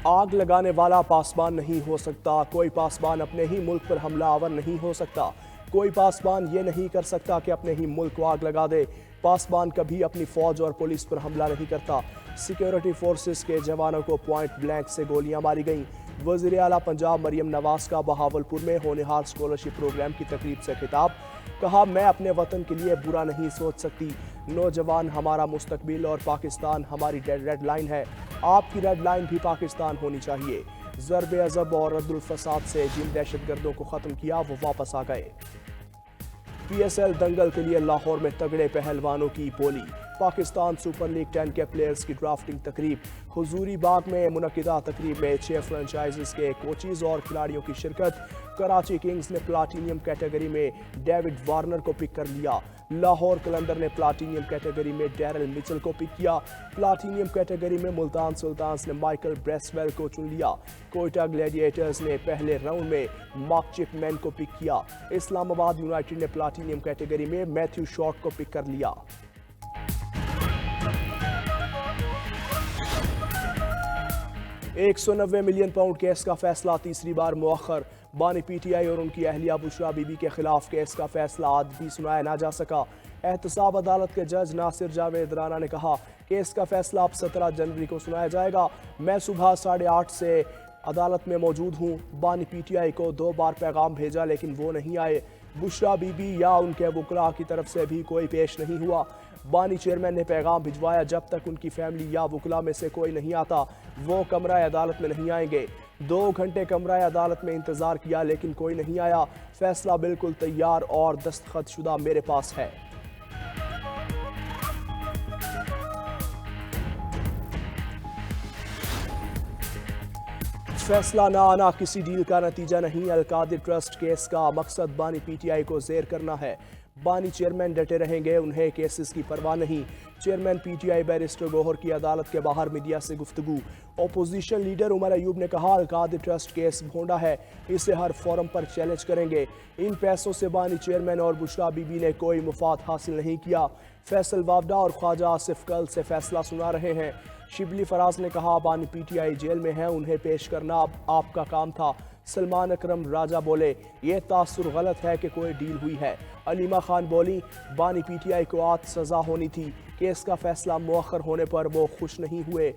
آگ لگانے والا پاسبان نہیں ہو سکتا، کوئی پاسبان اپنے ہی ملک پر حملہ آور نہیں ہو سکتا، کوئی پاسبان یہ نہیں کر سکتا کہ اپنے ہی ملک کو آگ لگا دے۔ پاسبان کبھی اپنی فوج اور پولیس پر حملہ نہیں کرتا۔ سیکیورٹی فورسز کے جوانوں کو پوائنٹ بلینک سے گولیاں ماری گئیں۔ وزیر اعلیٰ پنجاب مریم نواز کا بہاولپور میں ہونہار اسکالرشپ پروگرام کی تقریب سے خطاب، کہا میں اپنے وطن کے لیے برا نہیں سوچ سکتی، نوجوان ہمارا مستقبل اور پاکستان ہماری ریڈ لائن ہے، آپ کی ریڈ لائن بھی پاکستان ہونی چاہیے۔ ضرب عضب اور رد الفساد سے جن دہشت گردوں کو ختم کیا وہ واپس آ گئے۔ پی ایس ایل دنگل کے لیے لاہور میں تگڑے پہلوانوں کی بولی۔ پاکستان سپر لیگ 10 کے پلیئرز کی ڈرافٹنگ تقریب۔ حضوری باغ میں منعقدہ تقریب میں 6 فرنچائزز کے کوچز اور کھلاڑیوں کی شرکت۔ کراچی کنگز نے پلاٹینیم کیٹیگری میں ڈیوڈ وارنر کو پک کر لیا۔ لاہور قلندر نے پلاٹینیم کیٹیگری میں ڈیرل مچل کو پک کیا۔ پلاٹینیم کیٹیگری میں ملتان سلطانز نے مائیکل بریسویل کو چن لیا۔ کوئٹہ گلیڈیٹرز نے پہلے راؤنڈ میں مارک چپ مین کو پک کیا۔ اسلام آباد یونائیٹڈ نے پلاٹینیم کیٹیگری میں میتھیو شارٹ کو پک کر لیا۔ £190 ملین کیس کا فیصلہ تیسری بار مؤخر۔ بانی پی ٹی آئی اور ان کی اہلیہ بشرا بی بی کے خلاف کیس کا فیصلہ آج بھی سنایا نہ جا سکا۔ احتساب عدالت کے جج ناصر جاوید رانا نے کہا کیس کا فیصلہ اب 17 جنوری کو سنایا جائے گا۔ میں صبح 8:30 سے عدالت میں موجود ہوں۔ بانی پی ٹی آئی کو 2 بار پیغام بھیجا لیکن وہ نہیں آئے۔ بشرا بی بی یا ان کے وکلاء کی طرف سے بھی کوئی پیش نہیں ہوا۔ بانی چیئرمین نے پیغام بھجوایا جب تک ان کی فیملی یا وکلاء میں سے کوئی نہیں آتا وہ کمرہ عدالت میں نہیں آئیں گے۔ 2 گھنٹے کمرہ عدالت میں انتظار کیا لیکن کوئی نہیں آیا۔ فیصلہ بالکل تیار اور دستخط شدہ میرے پاس ہے۔ فیصلہ نہ آنا کسی ڈیل کا نتیجہ نہیں۔ القادر ٹرسٹ کیس کا مقصد بانی پی ٹی آئی کو زیر کرنا ہے۔ بانی چیئرمین ڈٹے رہیں گے، انہیں کیسز کی پرواہ نہیں۔ Chairman PTI barrister Gohar کی عدالت کے باہر میڈیا سے گفتگو۔ اپوزیشن لیڈر عمر ایوب نے کہا القادر ٹرسٹ کیس بھونڈا ہے، اسے ہر فورم پر چیلنج کریں گے۔ ان پیسوں سے بانی چیئرمین اور بشرا بی بی نے کوئی مفاد حاصل نہیں کیا۔ فیصل وافڈا اور خواجہ آصف کل سے فیصلہ سنا رہے ہیں۔ شبلی فراز نے کہا بانی پی ٹی آئی جیل میں ہیں، انہیں پیش کرنا اب آپ کا کام تھا۔ سلمان اکرم راجہ بولے یہ تاثر غلط ہے کہ کوئی ڈیل ہوئی ہے۔ علیمہ خان بولی بانی پی ٹی آئی کو آج سزا ہونی تھی، کیس کا فیصلہ مؤخر ہونے پر وہ خوش نہیں ہوئے۔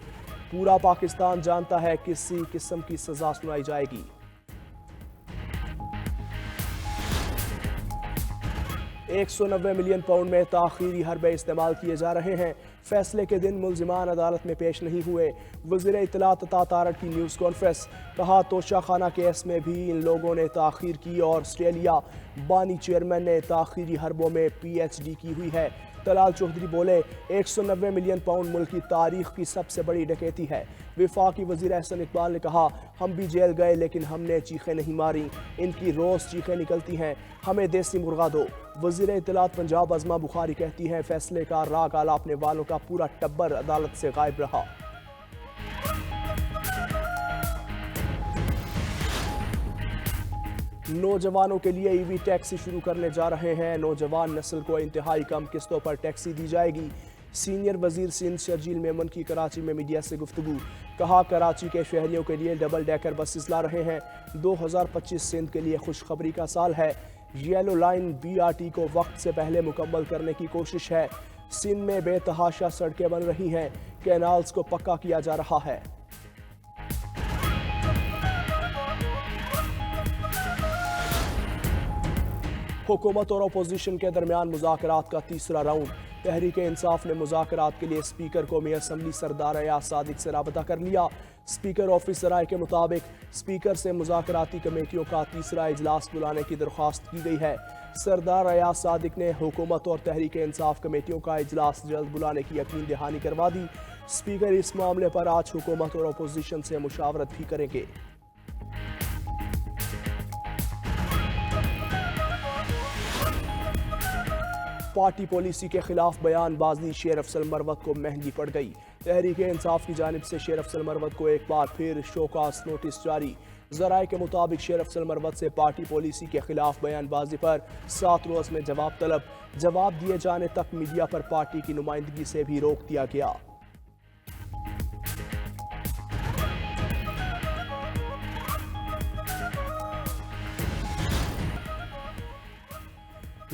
پورا پاکستان جانتا ہے کسی قسم کی سزا سنائی جائے گی۔ £190 ملین میں تاخیری حربے استعمال کیے جا رہے ہیں۔ فیصلے کے دن ملزمان عدالت میں پیش نہیں ہوئے۔ وزیر اطلاعات عطا تارڑ کی نیوز کانفرنس، کہا توشہ خانہ کیس میں بھی ان لوگوں نے تاخیر کی اور آسٹریلیا۔ بانی چیئرمین نے تاخیری حربوں میں پی ایچ ڈی کی ہوئی ہے۔ طلال چودھری بولے £190 ملین ملک کی تاریخ کی سب سے بڑی ڈکیتی ہے۔ وفاقی وزیر احسن اقبال نے کہا ہم بھی جیل گئے لیکن ہم نے چیخیں نہیں ماری، ان کی روز چیخیں نکلتی ہیں، ہمیں دیسی مرغا دو۔ وزیر اطلاعات پنجاب عظمہ بخاری کہتی ہیں فیصلے کا راگ آلاپنے والوں کا پورا ٹبر عدالت سے غائب رہا۔ نوجوانوں کے لیے ای وی ٹیکسی شروع کرنے جا رہے ہیں۔ نوجوان نسل کو انتہائی کم قسطوں پر ٹیکسی دی جائے گی۔ سینئر وزیر سندھ شرجیل میمن کی کراچی میں میڈیا سے گفتگو، کہا کراچی کے شہریوں کے لیے ڈبل ڈیکر بسز لا رہے ہیں۔ 2025 سندھ کے لیے خوشخبری کا سال ہے۔ Yellow line B R T کو وقت سے پہلے مکمل کرنے کی کوشش ہے۔ سندھ میں بے تحاشا سڑکیں بن رہی ہیں، کینالز کو پکا کیا جا رہا ہے۔ حکومت اور اپوزیشن کے درمیان مذاکرات کا تیسرا راؤنڈ۔ تحریک انصاف نے مذاکرات کے لیے اسپیکر قومی اسمبلی سردار ایاز صادق سے رابطہ کر لیا۔ اسپیکر آفس ذرائع کے مطابق اسپیکر سے مذاکراتی کمیٹیوں کا تیسرا اجلاس بلانے کی درخواست کی گئی ہے۔ سردار ایاز صادق نے حکومت اور تحریک انصاف کمیٹیوں کا اجلاس جلد بلانے کی یقین دہانی کروا دی۔ اسپیکر اس معاملے پر آج حکومت اور اپوزیشن سے مشاورت بھی کریں گے۔ پارٹی پالیسی کے خلاف بیان بازی شیر افضل مروت کو مہنگی پڑ گئی۔ تحریک انصاف کی جانب سے شیر افضل مروت کو ایک بار پھر شوکاز نوٹس جاری۔ ذرائع کے مطابق شیر افضل مروت سے پارٹی پالیسی کے خلاف بیان بازی پر 7 روز میں جواب طلب۔ جواب دیے جانے تک میڈیا پر پارٹی کی نمائندگی سے بھی روک دیا گیا۔